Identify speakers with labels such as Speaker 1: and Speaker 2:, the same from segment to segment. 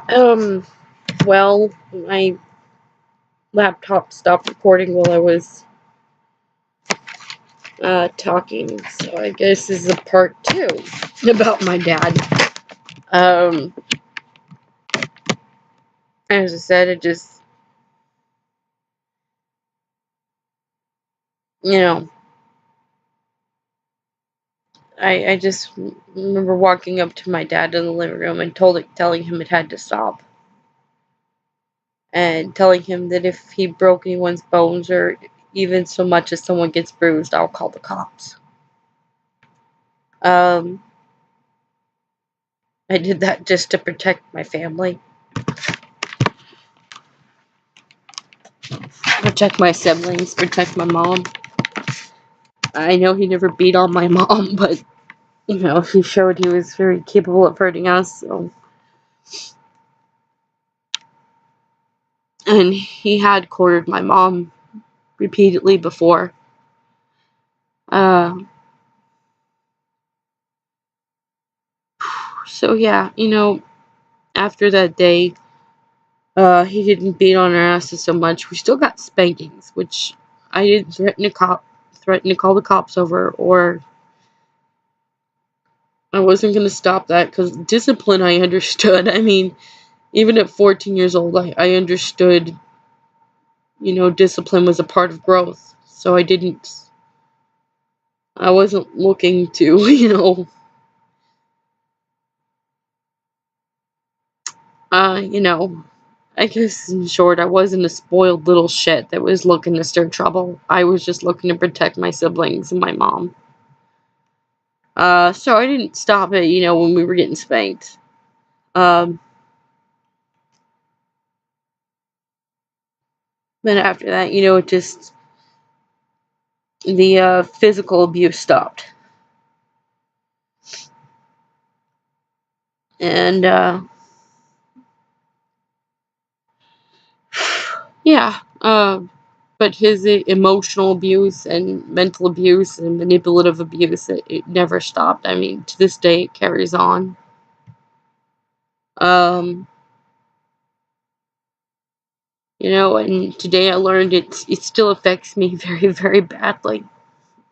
Speaker 1: Um, well, my laptop stopped recording while I was talking, so I guess this is a part 2 about my dad. Um, as I said, it just, you know, I just remember walking up to my dad in the living room and telling him it had to stop. And telling him that if he broke anyone's bones or even so much as someone gets bruised, I'll call the cops. Um, I did that just to protect my family, protect my siblings, protect my mom. I know he never beat on my mom, but, he showed he was very capable of hurting us, so. And he had cornered my mom repeatedly before. Uh, so yeah, after that day, he didn't beat on our asses so much. We still got spankings, which I didn't threaten to call the cops over, or I wasn't going to stop that, because discipline I understood. I mean, even at 14 years old, I understood, discipline was a part of growth. So I wasn't looking to, uh, you know, I guess in short, I wasn't a spoiled little shit that was looking to stir trouble. I was just looking to protect my siblings and my mom. So I didn't stop it, when we were getting spanked. Um, then after that, it just, the physical abuse stopped. And, yeah, but his emotional abuse and mental abuse and manipulative abuse, it never stopped. I mean, to this day, it carries on. Um, and today I learned it still affects me very, very badly.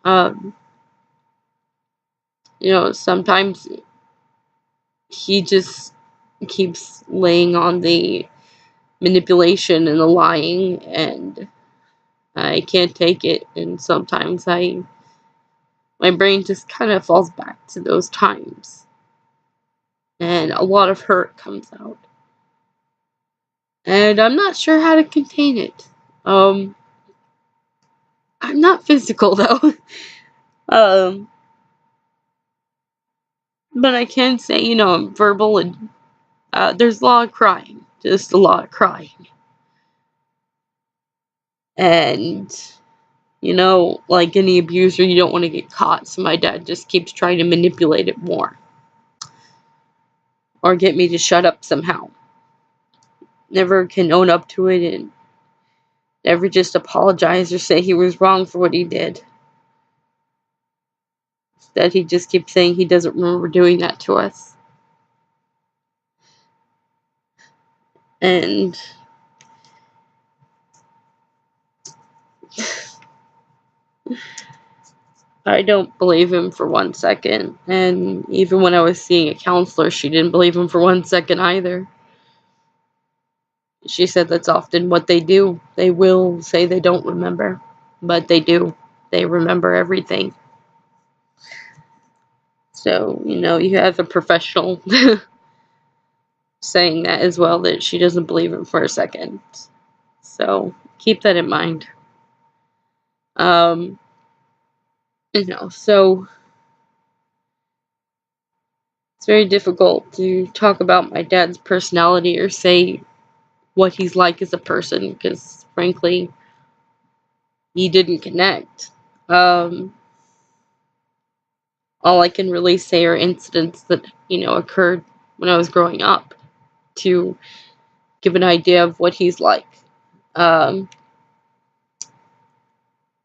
Speaker 1: Um, sometimes he just keeps laying on the manipulation and the lying, and I can't take it, and sometimes my brain just kind of falls back to those times, and a lot of hurt comes out, and I'm not sure how to contain it. I'm not physical though. um, but I can say, I'm verbal, and there's a lot of crying, just a lot of crying, and like any abuser, you don't want to get caught, so my dad just keeps trying to manipulate it more or get me to shut up somehow. Never can own up to it, and never just apologize or say he was wrong for what he did. Instead, he just keeps saying he doesn't remember doing that to us. And I don't believe him for 1 second. And even when I was seeing a counselor, she didn't believe him for 1 second either. She said that's often what they do. They will say they don't remember, but they do. They remember everything. So, you have a professional saying that as well, that she doesn't believe him for a second. So, keep that in mind. Um, so it's very difficult to talk about my dad's personality or say what he's like as a person, because frankly, he didn't connect. Um, all I can really say are incidents that, occurred when I was growing up to give an idea of what he's like. Um,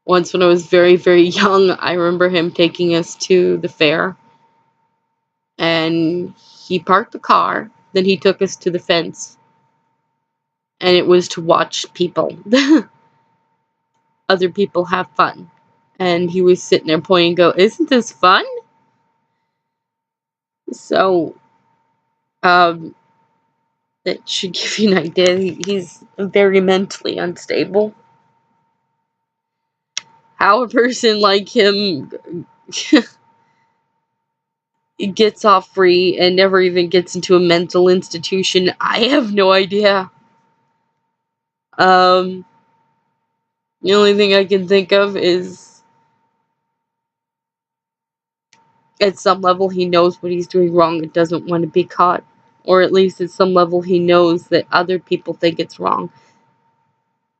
Speaker 1: Once when I was very, very young, I remember him taking us to the fair, and he parked the car, then he took us to the fence, and it was to watch people, other people have fun. And he was sitting there pointing and go, "Isn't this fun?" So, um, that should give you an idea. He's very mentally unstable. How a person like him gets off free and never even gets into a mental institution, I have no idea. The only thing I can think of is at some level he knows what he's doing wrong and doesn't want to be caught. Or at least at some level he knows that other people think it's wrong.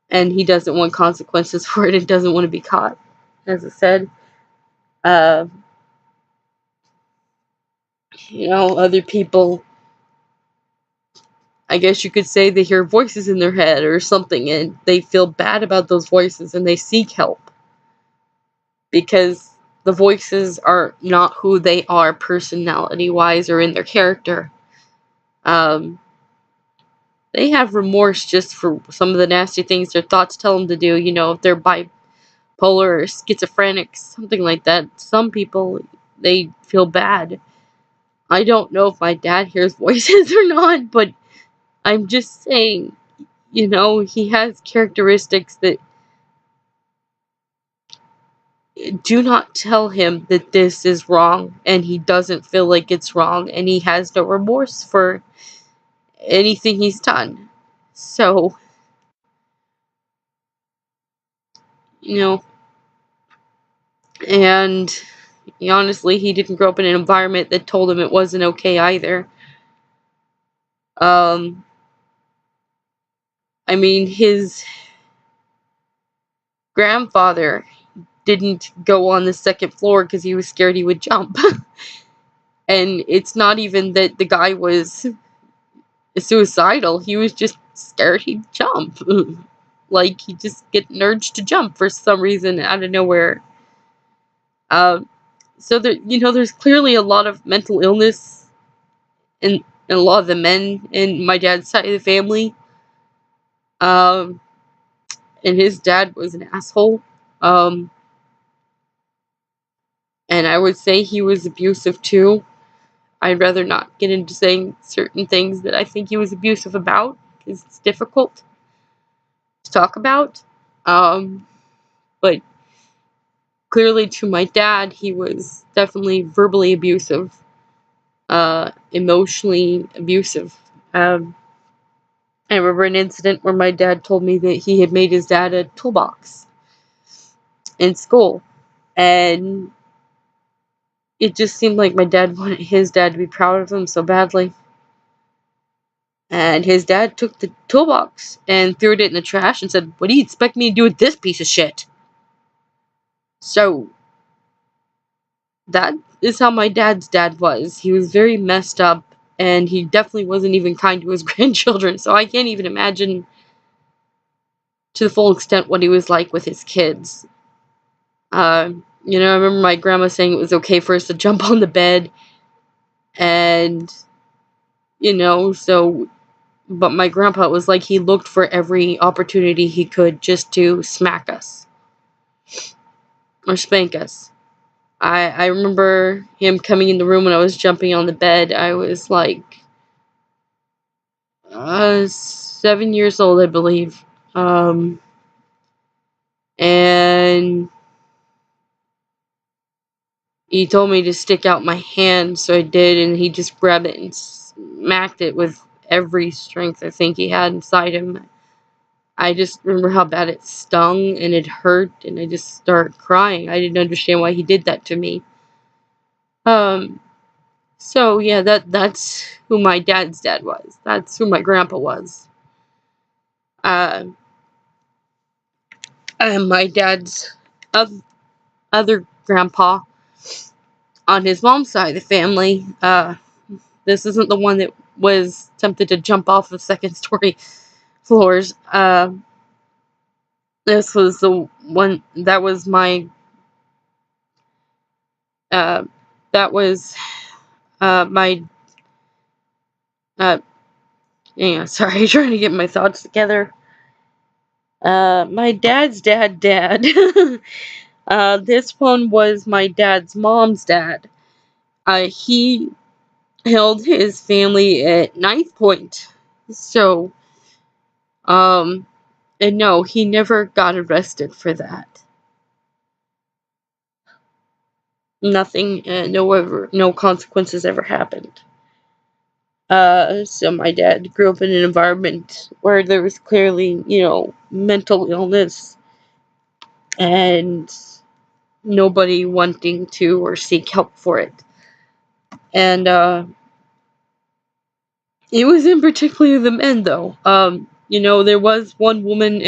Speaker 1: And he doesn't want consequences for it and doesn't want to be caught. As I said, uh, other people, I guess you could say, they hear voices in their head or something and they feel bad about those voices and they seek help. Because the voices are not who they are personality-wise or in their character. Um, they have remorse just for some of the nasty things their thoughts tell them to do. If they're bipolar or schizophrenic, something like that. Some people, they feel bad. I don't know if my dad hears voices or not, but I'm just saying, he has characteristics that do not tell him that this is wrong, and he doesn't feel like it's wrong, and he has no remorse for anything he's done. So, you know, and honestly, he didn't grow up in an environment that told him it wasn't okay either. Um, I mean, his grandfather didn't go on the second floor because he was scared he would jump. And it's not even that the guy was suicidal, he was just scared he'd jump. Like, he just get an urge to jump for some reason out of nowhere. So there's clearly a lot of mental illness in a lot of the men in my dad's side of the family. Um, and his dad was an asshole. Um, and I would say he was abusive too. I'd rather not get into saying certain things that I think he was abusive about, because it's difficult to talk about. But clearly to my dad, he was definitely verbally abusive, emotionally abusive. I remember an incident where my dad told me that he had made his dad a toolbox in school, and it just seemed like my dad wanted his dad to be proud of him so badly. And his dad took the toolbox and threw it in the trash and said, "What do you expect me to do with this piece of shit?" So, that is how my dad's dad was. He was very messed up, and he definitely wasn't even kind to his grandchildren, so I can't even imagine to the full extent what he was like with his kids. I remember my grandma saying it was okay for us to jump on the bed, and, but my grandpa, was like he looked for every opportunity he could just to smack us or spank us. I remember him coming in the room when I was jumping on the bed. I was like 7 years old, I believe. And he told me to stick out my hand, so I did, and he just grabbed it and smacked it with every strength I think he had inside him. I just remember how bad it stung and it hurt, and I just started crying. I didn't understand why he did that to me. So yeah, that's who my dad's dad was. That's who my grandpa was. Uh, and my dad's other grandpa on his mom's side of the family, this isn't the one that was tempted to jump off of second story floors. This was the one that was my uh, that was my Uh, yeah, sorry, trying to get my thoughts together. My dad's dad. This one was my dad's mom's dad. He held his family at knife point. So, um, and no, he never got arrested for that. Nothing, no consequences ever happened. So my dad grew up in an environment where there was clearly, mental illness and nobody wanting to or seek help for it. And, it was in particular the men, though. There was one woman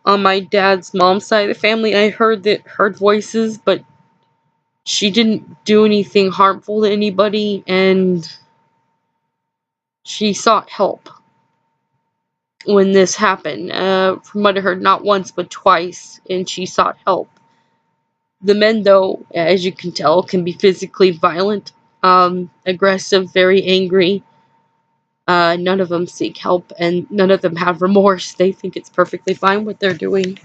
Speaker 1: on my dad's mom's side of the family. I heard voices, but she didn't do anything harmful to anybody, and she sought help when this happened. From what I heard, not once but twice, and she sought help. The men, though, as you can tell, can be physically violent, aggressive, very angry. None of them seek help, and none of them have remorse. They think it's perfectly fine what they're doing.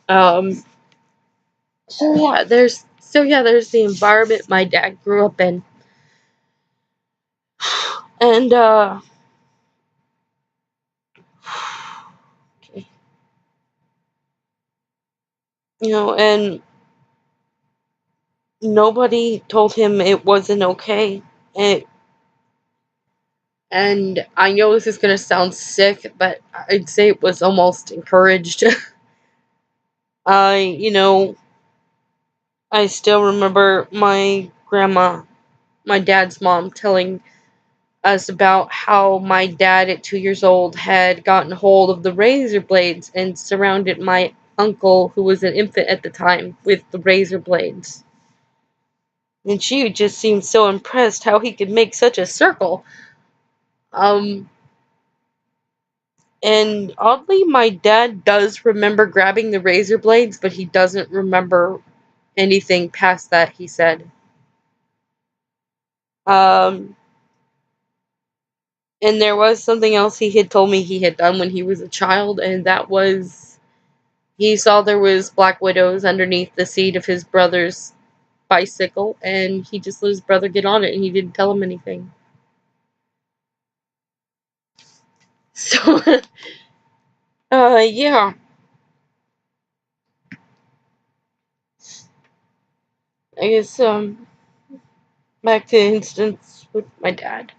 Speaker 1: Um, there's the environment my dad grew up in, and and nobody told him it wasn't okay. And and I know this is gonna sound sick, but I'd say it was almost encouraged. I, you know, I still remember my grandma, my dad's mom, telling us about how my dad at 2 years old had gotten hold of the razor blades and surrounded my uncle, who was an infant at the time, with the razor blades. And she just seemed so impressed how he could make such a circle. Um, and oddly, my dad does remember grabbing the razor blades, but he doesn't remember anything past that, he said. Um, and there was something else he had told me he had done when he was a child, and that was he saw there was black widows underneath the seat of his brother's bicycle, and he just let his brother get on it, and he didn't tell him anything. So, yeah. I guess, back to the instance with my dad.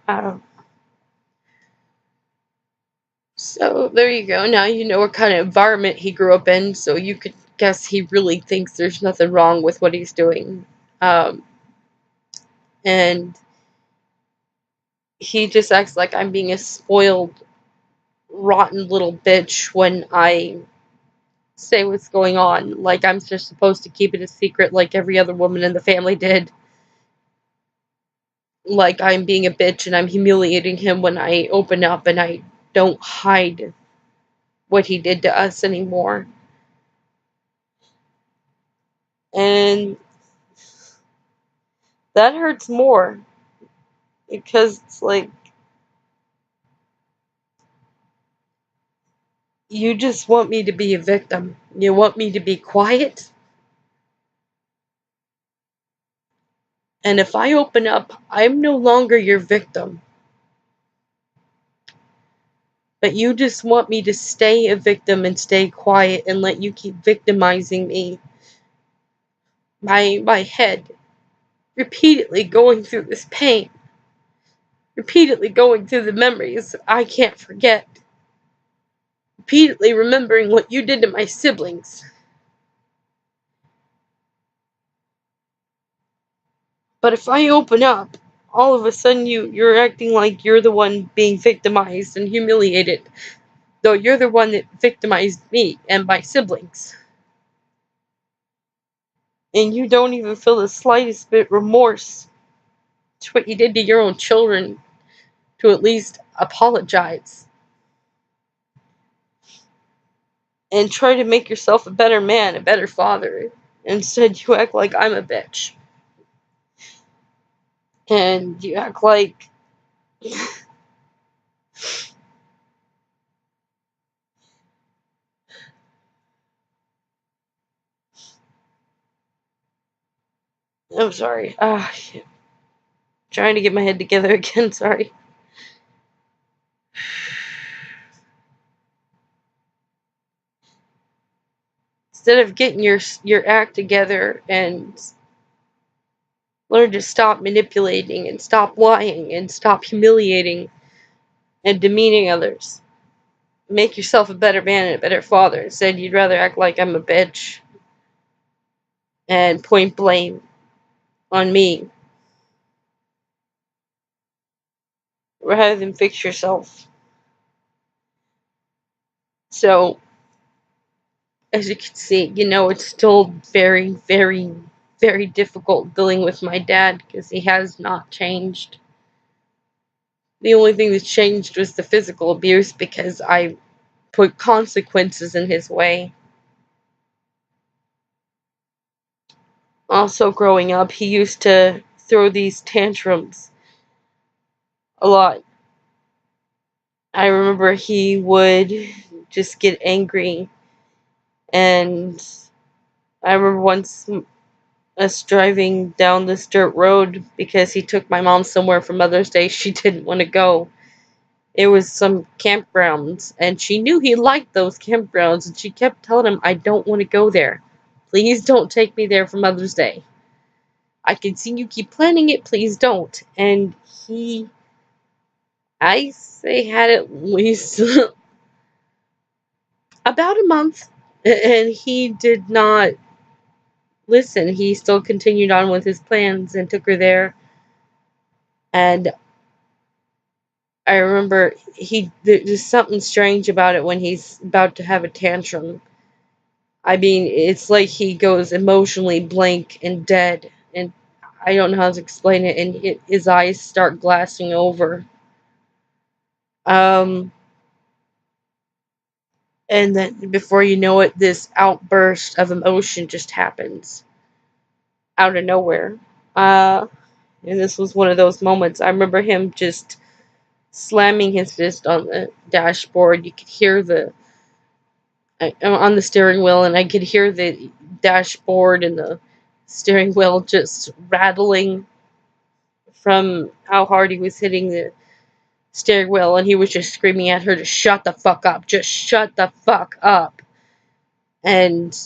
Speaker 1: So there you go. Now you know what kind of environment he grew up in, so you could guess he really thinks there's nothing wrong with what he's doing. Um, and he just acts like I'm being a spoiled, rotten little bitch when I say what's going on. Like I'm just supposed to keep it a secret like every other woman in the family did. Like I'm being a bitch and I'm humiliating him when I open up and I don't hide what he did to us anymore. And that hurts more because it's like you just want me to be a victim. You want me to be quiet. And if I open up, I'm no longer your victim. But you just want me to stay a victim and stay quiet and let you keep victimizing me. My head repeatedly going through this pain. Repeatedly going through the memories I can't forget. Repeatedly remembering what you did to my siblings. But if I open up, all of a sudden you're acting like you're the one being victimized and humiliated, though you're the one that victimized me and my siblings. And you don't even feel the slightest bit remorse to what you did to your own children to at least apologize and try to make yourself a better man, a better father. Instead, you act like I'm a bitch. and you act like I'm sorry. Trying to get my head together again. Sorry. Instead of getting your act together and learn to stop manipulating and stop lying and stop humiliating and demeaning others. Make yourself a better man and a better father. Instead, you'd rather act like I'm a bitch and point blame on me rather than fix yourself. So, as you can see, it's still very, very, very difficult dealing with my dad because he has not changed. The only thing that's changed was the physical abuse because I put consequences in his way. Also, growing up, he used to throw these tantrums a lot. I remember he would just get angry, and I remember once us driving down this dirt road because he took my mom somewhere for Mother's Day she didn't want to go. It was some campgrounds, and she knew he liked those campgrounds, and she kept telling him, I don't want to go there. Please don't take me there for Mother's Day. I can see you keep planning it, please don't. And I say, had at least about a month, and he did not listen. He still continued on with his plans and took her there. And I remember there's something strange about it when he's about to have a tantrum. I mean, it's like he goes emotionally blank and dead, and I don't know how to explain it, and his eyes start glassing over. Um, and then before you know it, this outburst of emotion just happens out of nowhere. Uh, and this was one of those moments. I remember him just slamming his fist on the dashboard. You could hear on the steering wheel, and I could hear the dashboard and the steering wheel just rattling from how hard he was hitting the steering wheel, and he was just screaming at her to shut the fuck up, just shut the fuck up. And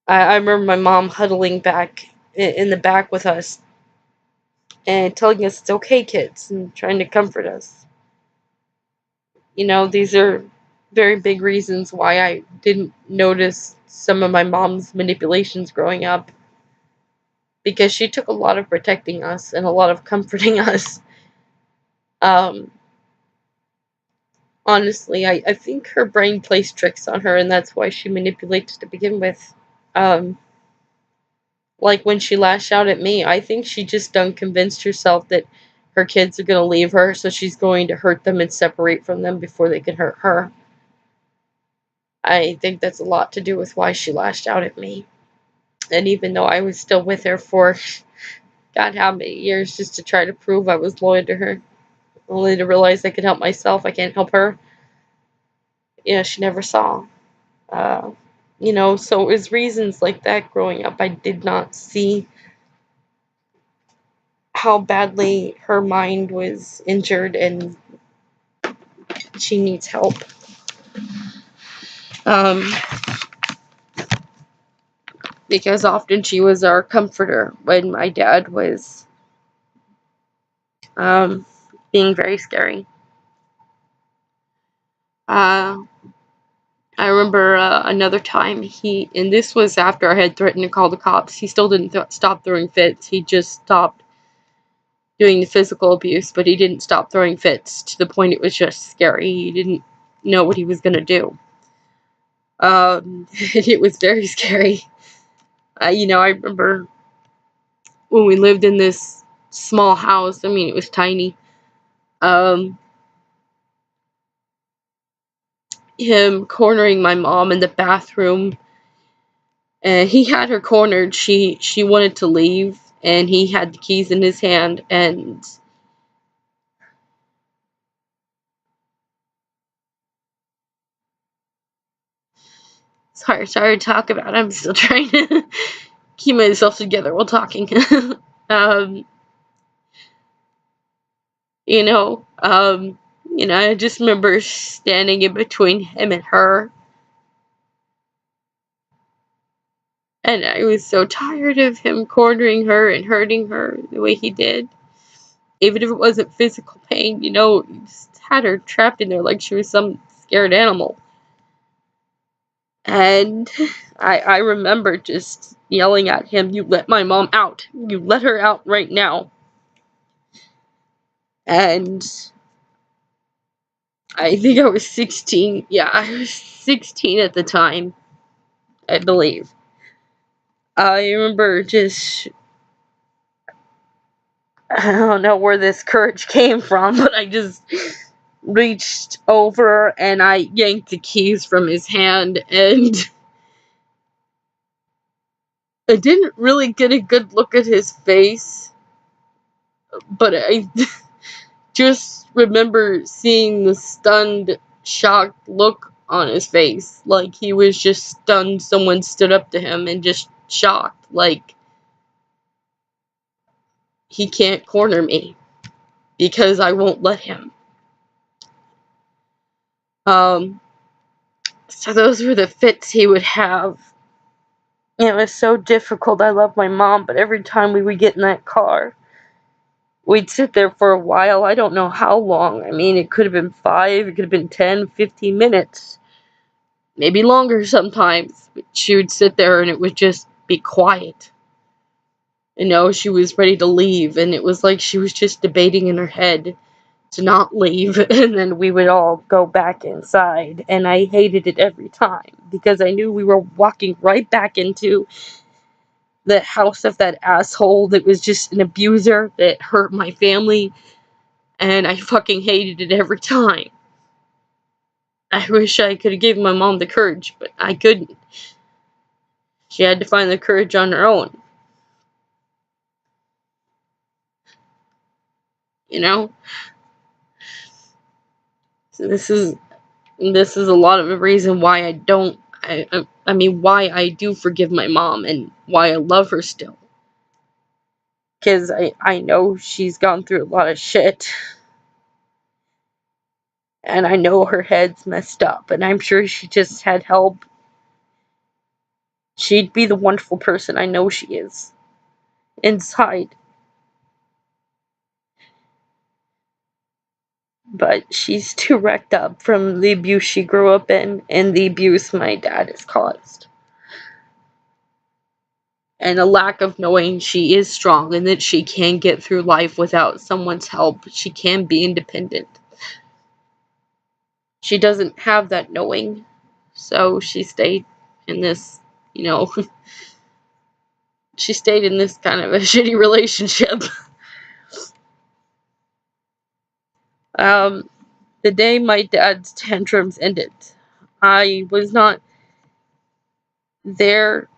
Speaker 1: I remember my mom huddling back in the back with us and telling us it's okay, kids, and trying to comfort us. These are very big reasons why I didn't notice some of my mom's manipulations growing up, because she took a lot of protecting us and a lot of comforting us. Um, Honestly, I think her brain plays tricks on her, and that's why she manipulates to begin with. Um, like when she lashed out at me, I think she just done convinced herself that her kids are going to leave her, so she's going to hurt them and separate from them before they can hurt her. I think that's a lot to do with why she lashed out at me. And even though I was still with her for God how many years just to try to prove I was loyal to her, only to realize I could help myself, I can't help her. She never saw. Uh, so it was reasons like that growing up. I did not see how badly her mind was injured and she needs help. Um, because often she was our comforter when my dad was um, being very scary. Uh, I remember another time and this was after I had threatened to call the cops. He still didn't stop throwing fits. He just stopped doing the physical abuse, but he didn't stop throwing fits to the point it was just scary. He didn't know what he was going to do. And it was very scary. I remember when we lived in this small house. I mean, it was tiny. Um, him cornering my mom in the bathroom, and he had her cornered. She wanted to leave, and he had the keys in his hand, and sorry to talk about it. I'm still trying to keep myself together while talking. um, you know, um, I just remember standing in between him and her, and I was so tired of him cornering her and hurting her the way he did. Even if it wasn't physical pain, he just had her trapped in there like she was some scared animal. And I remember just yelling at him, "You let my mom out! You let her out right now!" And I think I was 16. Yeah, I was 16 at the time, I believe. I remember just, I don't know where this courage came from, but I just reached over and I yanked the keys from his hand, and I didn't really get a good look at his face, but I just remember seeing the stunned, shocked look on his face. Like he was just stunned someone stood up to him, and just shocked. Like, he can't corner me because I won't let him. Um, so those were the fits he would have. It was so difficult. I love my mom, but every time we would get in that car, we'd sit there for a while. I don't know how long. I mean, it could have been 5, it could have been 10, 15 minutes. Maybe longer sometimes. But she would sit there and it would just be quiet. She was ready to leave, and it was like she was just debating in her head to not leave, and then we would all go back inside, and I hated it every time because I knew we were walking right back into the house of that asshole that was just an abuser that hurt my family, and I fucking hated it every time. I wish I could have given my mom the courage, but I couldn't. She had to find the courage on her own. So this is a lot of the reason why I don't. I mean, why I do forgive my mom and why I love her still. Because I know she's gone through a lot of shit. And I know her head's messed up. And I'm sure she just had help. She'd be the wonderful person I know she is. Inside. But she's too wrecked up from the abuse she grew up in and the abuse my dad has caused. And a lack of knowing she is strong and that she can get through life without someone's help. She can be independent. She doesn't have that knowing, so she stayed in this, she stayed in this kind of a shitty relationship. The day my dad's tantrums ended, I was not there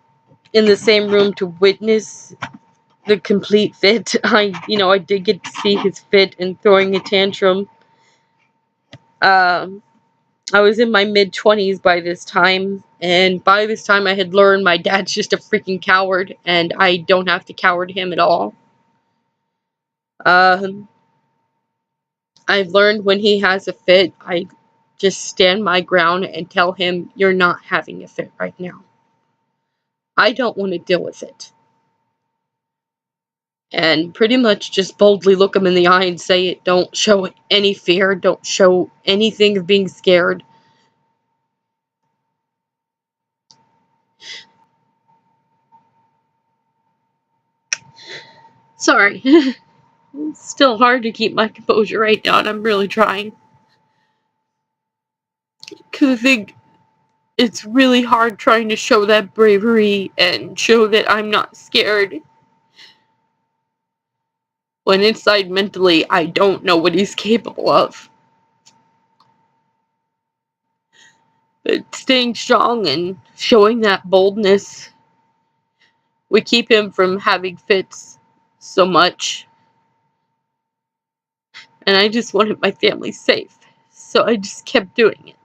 Speaker 1: in the same room to witness the complete fit. I did get to see his fit and throwing a tantrum. I was in my mid-20s by this time, and by this time I had learned my dad's just a freaking coward, and I don't have to coward him at all. I've learned when he has a fit, I just stand my ground and tell him, "You're not having a fit right now. I don't want to deal with it." And pretty much just boldly look him in the eye and say it. Don't show any fear. Don't show anything of being scared. Sorry. It's still hard to keep my composure right now, and I'm really trying. Because I think it's really hard trying to show that bravery and show that I'm not scared, when inside mentally I don't know what he's capable of. But staying strong and showing that boldness would keep him from having fits so much, and I just wanted my family safe. So I just kept doing it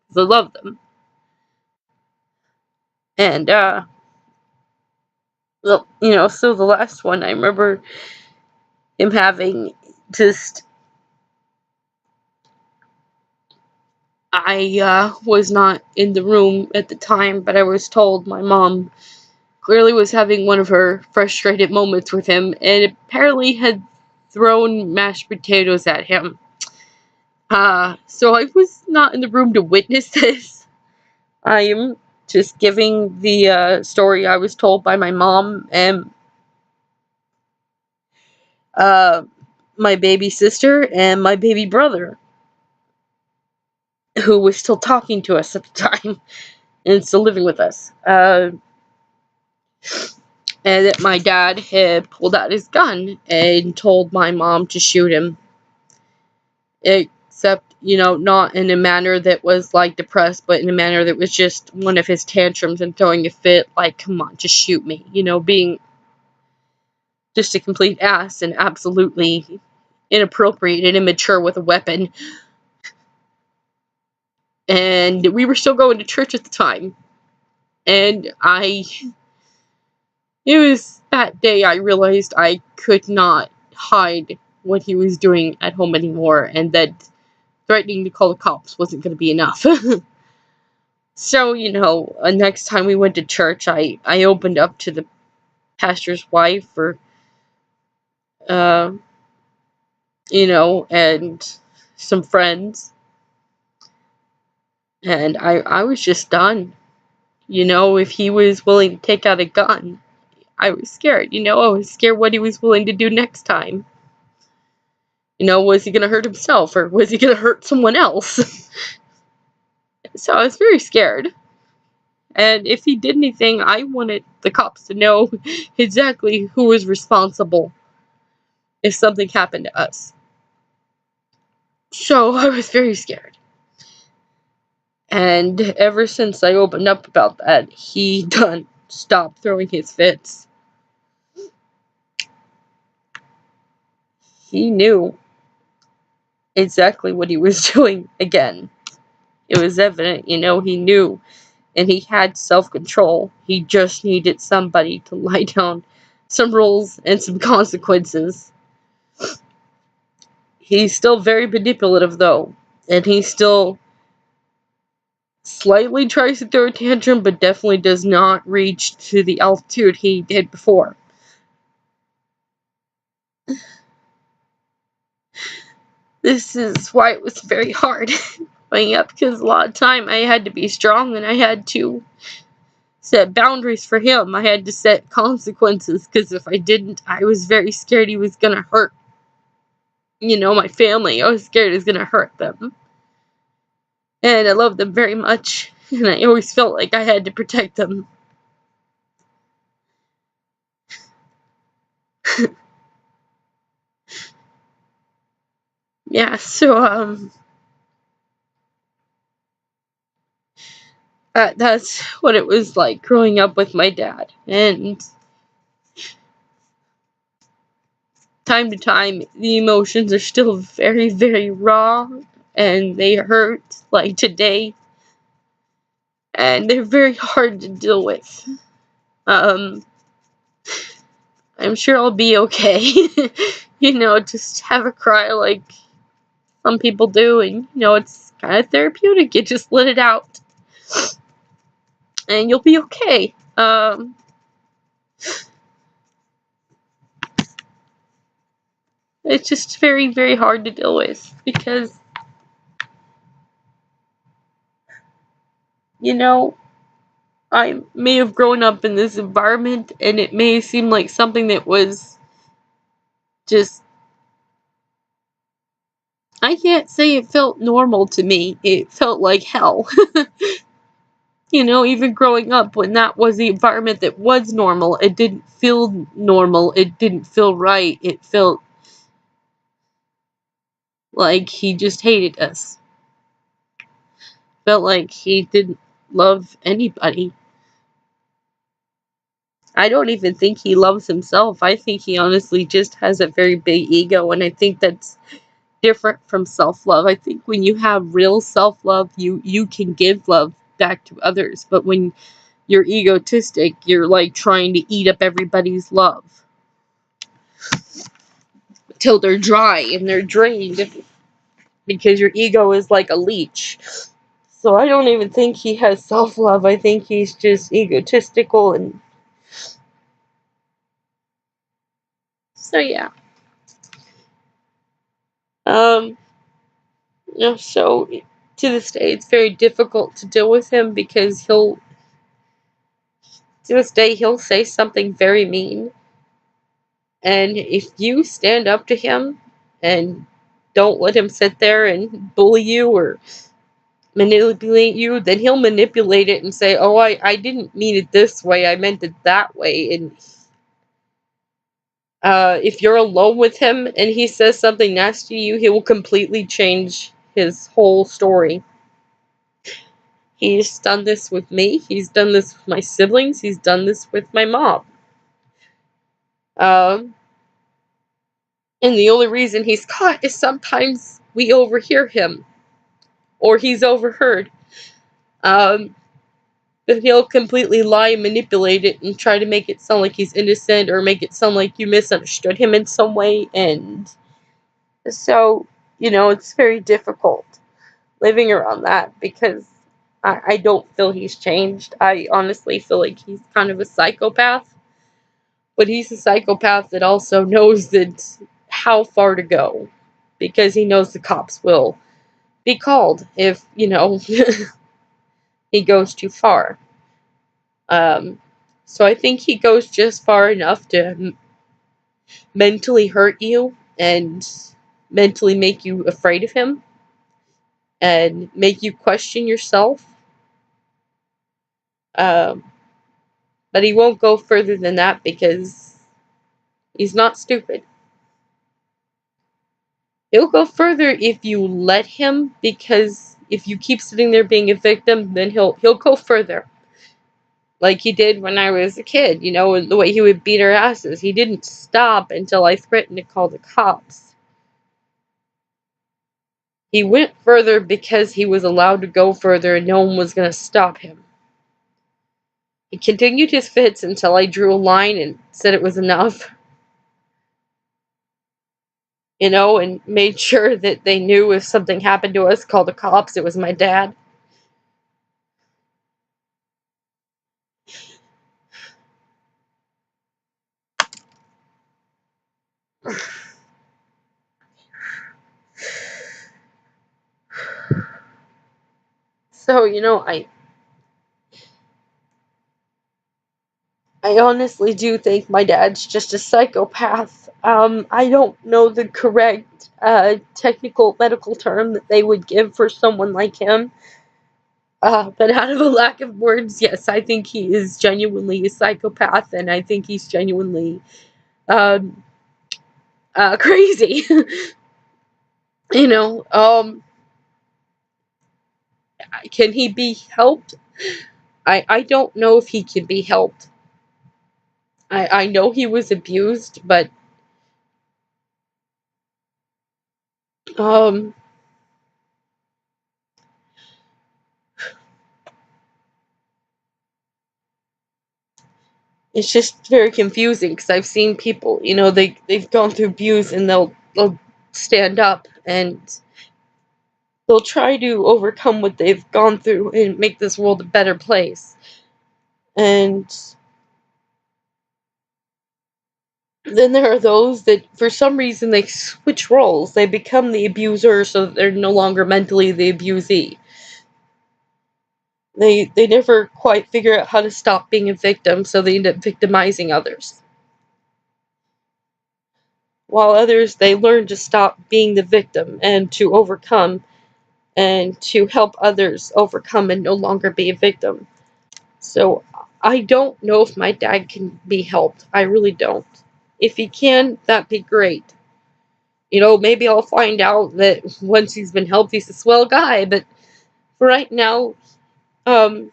Speaker 1: because I love them. And well, so the last one, I remember him having just. I was not in the room at the time, but I was told my mom clearly was having one of her frustrated moments with him, and apparently had thrown mashed potatoes at him. So I was not in the room to witness this. I am just giving the story I was told by my mom and uh, my baby sister and my baby brother, who was still talking to us at the time and still living with us. And that my dad had pulled out his gun and told my mom to shoot him. Except, not in a manner that was like depressed, but in a manner that was just one of his tantrums and throwing a fit, like, come on, just shoot me. Being just a complete ass and absolutely inappropriate and immature with a weapon. And we were still going to church at the time. And it was that day I realized I could not hide what he was doing at home anymore, and that threatening to call the cops wasn't going to be enough. So, next time we went to church, I opened up to the pastor's wife, or, uh, and some friends, and I was just done. If he was willing to take out a gun, I was scared. I was scared what he was willing to do next time. Was he going to hurt himself, or was he going to hurt someone else? So I was very scared. And if he did anything, I wanted the cops to know exactly who was responsible if something happened to us. So I was very scared. And ever since I opened up about that, he done stopped throwing his fits. He knew exactly what he was doing again. It was evident, he knew. And he had self-control. He just needed somebody to lay down some rules and some consequences. He's still very manipulative, though. And he still slightly tries to throw a tantrum, but definitely does not reach to the altitude he did before. This is why it was very hard growing up, because a lot of time I had to be strong, and I had to set boundaries for him. I had to set consequences, because if I didn't, I was very scared he was going to hurt, my family. I was scared he was going to hurt them. And I loved them very much, and I always felt like I had to protect them. Yeah, so, that's what it was like growing up with my dad. And time to time, the emotions are still very, very raw, and they hurt, like today, and they're very hard to deal with. I'm sure I'll be okay. Just have a cry like some people do, and, it's kind of therapeutic. You just let it out, and you'll be okay. It's just very, very hard to deal with, because, I may have grown up in this environment, and it may seem like something that was just, I can't say it felt normal to me. It felt like hell. Even growing up, when that was the environment that was normal, it didn't feel normal. It didn't feel right. It felt like he just hated us. Felt like he didn't love anybody. I don't even think he loves himself. I think he honestly just has a very big ego, and I think that's different from self-love. I think when you have real self-love, you can give love back to others, but when you're egotistic, you're like trying to eat up everybody's love till they're dry and they're drained because your ego is like a leech. So I don't even think he has self-love. I think he's just egotistical, and so yeah. Um so to this day it's very difficult to deal with him because to this day he'll say something very mean, and if you stand up to him and don't let him sit there and bully you or manipulate you, then he'll manipulate it and say, "Oh, I didn't mean it this way, I meant it that way." And if you're alone with him and he says something nasty to you, he will completely change his whole story. He's done this with me, he's done this with my siblings, he's done this with my mom. Um, and the only reason he's caught is sometimes we overhear him, or he's overheard. Um, but he'll completely lie and manipulate it and try to make it sound like he's innocent or make it sound like you misunderstood him in some way. And so, it's very difficult living around that because I don't feel he's changed. I honestly feel like he's kind of a psychopath, but he's a psychopath that also knows that how far to go because he knows the cops will be called if, he goes too far. Um, so I think he goes just far enough to mentally hurt you and mentally make you afraid of him and make you question yourself. Um, but he won't go further than that because he's not stupid. He'll go further if you let him, because if you keep sitting there being a victim, then he'll go further. Like he did when I was a kid, and the way he would beat our asses. He didn't stop until I threatened to call the cops. He went further because he was allowed to go further and no one was going to stop him. He continued his fits until I drew a line and said it was enough. And made sure that they knew if something happened to us, call the cops, it was my dad. So, I honestly do think my dad's just a psychopath. I don't know the correct technical medical term that they would give for someone like him. But out of a lack of words, yes, I think he is genuinely a psychopath, and I think he's genuinely um, crazy. you know, um, can he be helped? I don't know if he can be helped. I know he was abused, but um, it's just very confusing because I've seen people, they've gone through abuse and they'll stand up and they'll try to overcome what they've gone through and make this world a better place. And then there are those that, for some reason, they switch roles. They become the abuser, so that they're no longer mentally the abusee. They never quite figure out how to stop being a victim, so they end up victimizing others. While others, they learn to stop being the victim and to overcome and to help others overcome and no longer be a victim. So I don't know if my dad can be helped. I really don't. If he can, that'd be great. Maybe I'll find out that once he's been helped, he's a swell guy. But for right now, um,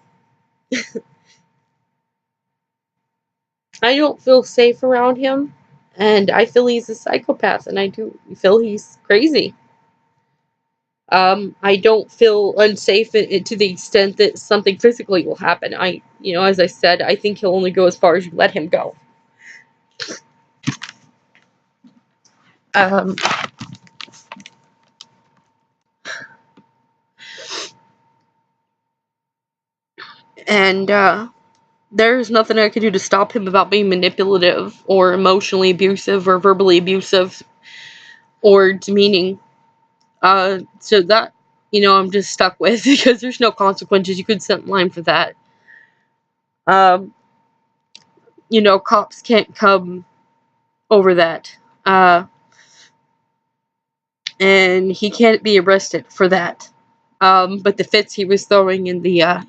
Speaker 1: I don't feel safe around him, and I feel he's a psychopath, and I do feel he's crazy. I don't feel unsafe to the extent that something physically will happen. As I said, I think he'll only go as far as you let him go. Um, and there's nothing I could do to stop him about being manipulative or emotionally abusive or verbally abusive or demeaning. So that, I'm just stuck with because there's no consequences. You could set line for that. Um, Cops can't come over that. And he can't be arrested for that. But the fits he was throwing in the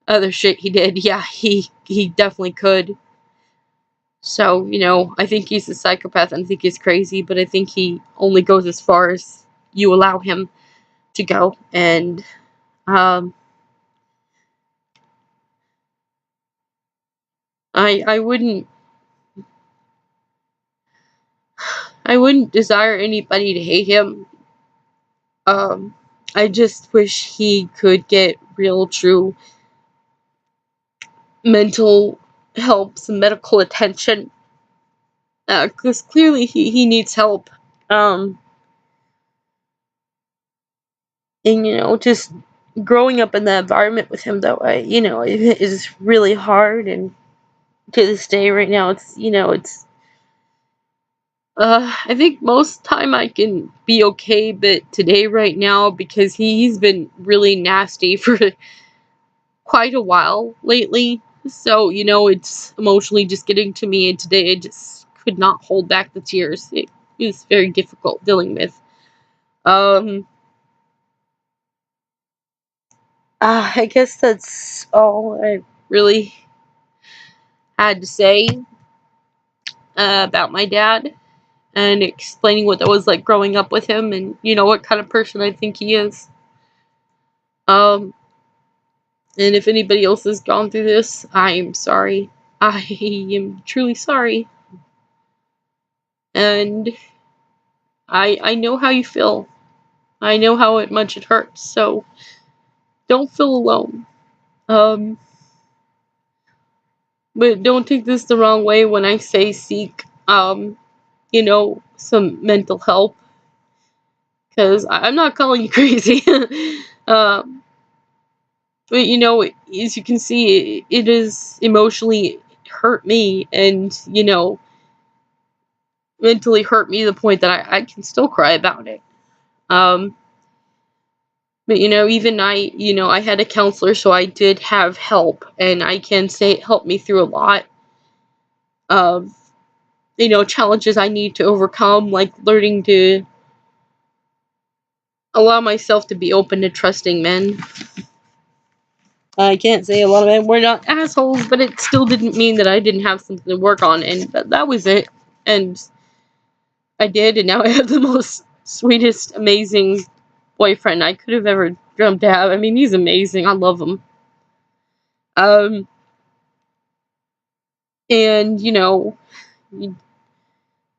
Speaker 1: other shit he did, yeah, he definitely could. So, I think he's a psychopath and I think he's crazy, but I think he only goes as far as you allow him to go. And um, I wouldn't desire anybody to hate him. Um, I just wish he could get real, true mental help, some medical attention, because clearly he needs help. Um, and just growing up in that environment with him, though, it is really hard. And to this day, right now, it's. I think most time I can be okay, but today, right now, because he's been really nasty for quite a while lately. So, it's emotionally just getting to me, and today I just could not hold back the tears. It was very difficult dealing with. Um, I guess that's all I really had to say about my dad and explaining what that was like growing up with him and, what kind of person I think he is. Um, and if anybody else has gone through this, I'm sorry. I am truly sorry. And I know how you feel. I know how much it hurts. So don't feel alone. Um, but don't take this the wrong way when I say seek, some mental help. Because I'm not calling you crazy. um, but as you can see, it is emotionally hurt me, and mentally hurt me to the point that I can still cry about it. Um, but even I had a counselor, so I did have help, and I can say it helped me through a lot of challenges I need to overcome, like learning to allow myself to be open to trusting men. I can't say a lot of men were not assholes, but it still didn't mean that I didn't have something to work on, and that was it. And I did, and now I have the most sweetest, amazing boyfriend I could have ever dreamt to have. I mean, he's amazing. I love him. Um, and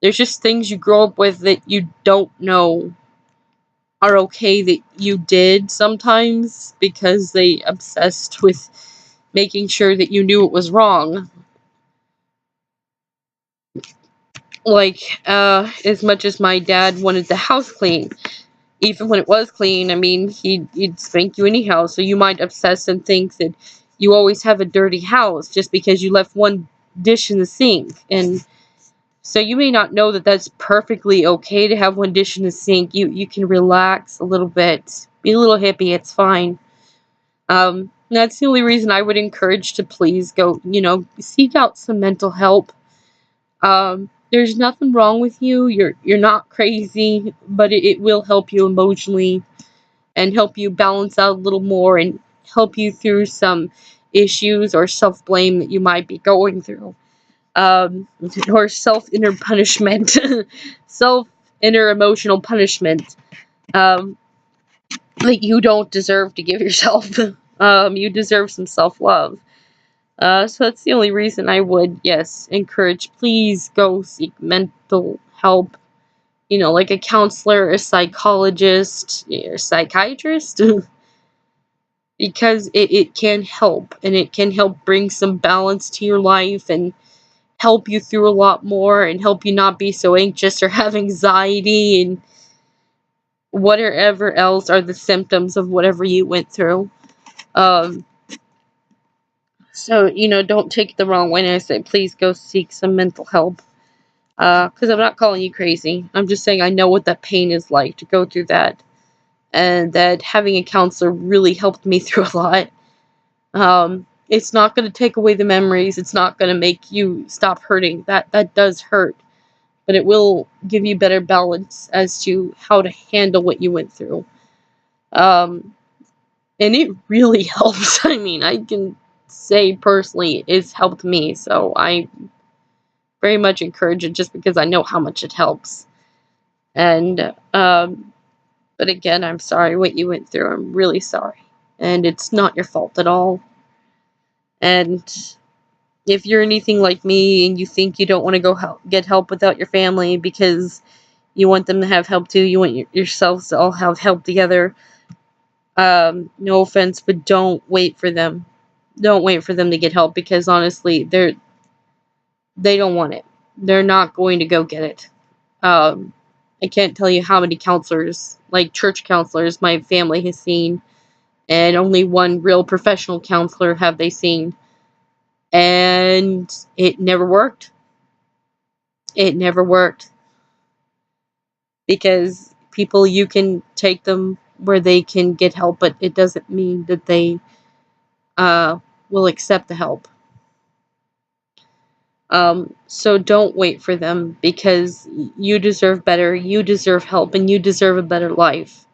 Speaker 1: there's just things you grow up with that you don't know are okay that you did sometimes because they obsessed with making sure that you knew it was wrong. Like, as much as my dad wanted the house clean, even when it was clean, I mean, he'd spank you anyhow, so you might obsess and think that you always have a dirty house just because you left one dish in the sink. And so you may not know that that's perfectly okay to have one dish in the sink. You can relax a little bit, be a little hippie, it's fine. That's the only reason I would encourage to please go, seek out some mental help. There's nothing wrong with you. You're not crazy, but it will help you emotionally and help you balance out a little more and help you through some issues or self blame that you might be going through. Or self inner punishment, self inner emotional punishment that you don't deserve to give yourself. You deserve some self love. So that's the only reason I would, yes, encourage, please go seek mental help. You know, like a counselor, a psychologist, or psychiatrist, because it can help, and it can help bring some balance to your life and help you through a lot more and help you not be so anxious or have anxiety and whatever else are the symptoms of whatever you went through. Um, so, you know, don't take it the wrong way when I say please go seek some mental help. Because I'm not calling you crazy. I'm just saying I know what that pain is like to go through that. And that having a counselor really helped me through a lot. It's not going to take away the memories. It's not going to make you stop hurting. That does hurt. But it will give you better balance as to how to handle what you went through. Um, and it really helps. I mean, I can say personally it's helped me. So I very much encourage it just because I know how much it helps. And, but again, I'm sorry what you went through. I'm really sorry. And it's not your fault at all. And if you're anything like me and you think you don't want to go get help without your family because you want them to have help too, you want yourselves to all have help together, no offense, but don't wait for them. Don't wait for them to get help because honestly, they don't want it. They're not going to go get it. I can't tell you how many counselors, like church counselors, my family has seen, and only one real professional counselor have they seen. And it never worked. It never worked. Because people, you can take them where they can get help, but it doesn't mean that they will accept the help. So don't wait for them because you deserve better, you deserve help, and you deserve a better life.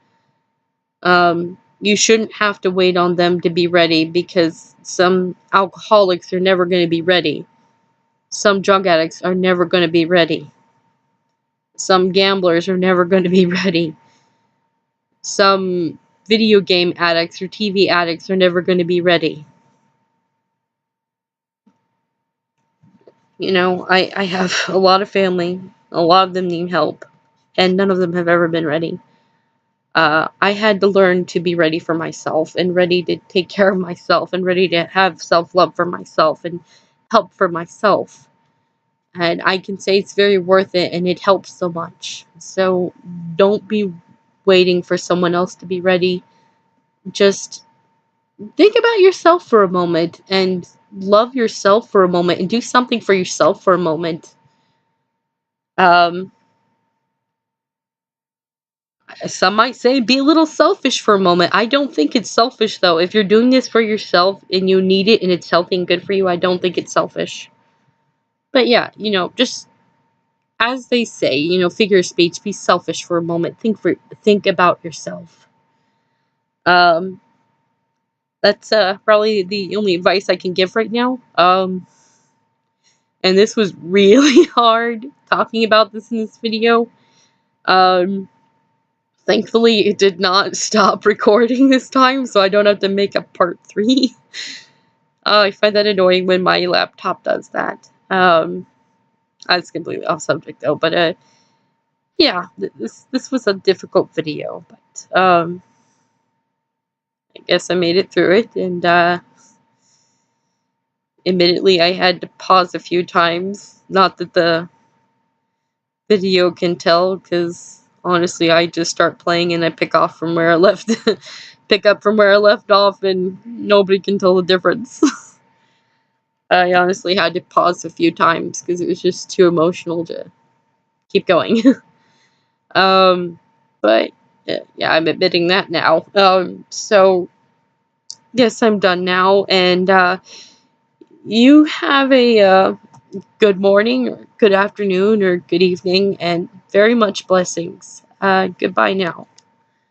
Speaker 1: You shouldn't have to wait on them to be ready because some alcoholics are never going to be ready. Some drug addicts are never going to be ready. Some gamblers are never going to be ready. Some video game addicts or TV addicts are never going to be ready. You know, I have a lot of family. A lot of them need help. And none of them have ever been ready. I had to learn to be ready for myself and ready to take care of myself and ready to have self-love for myself and help for myself. And I can say it's very worth it and it helps so much. So don't be waiting for someone else to be ready. Just think about yourself for a moment and love yourself for a moment and do something for yourself for a moment. Um, Some might say be a little selfish for a moment. I don't think it's selfish though. If you're doing this for yourself and you need it and it's healthy and good for you, I don't think it's selfish. But yeah, you know, just as they say, you know, figure of speech, be selfish for a moment. Think about yourself. Um, that's probably the only advice I can give right now. And this was really hard talking about this in this video. Um, Thankfully, it did not stop recording this time, so I don't have to make a part 3. I find that annoying when my laptop does that. That's completely off subject though, but yeah, this was a difficult video, but I guess I made it through it, and admittedly, I had to pause a few times. Not that the video can tell, because honestly, I just start playing and I pick off from where I left, pick up from where I left off, and nobody can tell the difference. I honestly had to pause a few times because it was just too emotional to keep going. um, but yeah, I'm admitting that now. So yes, I'm done now, and you have a good morning, or good afternoon, or good evening, and very much blessings. Goodbye now.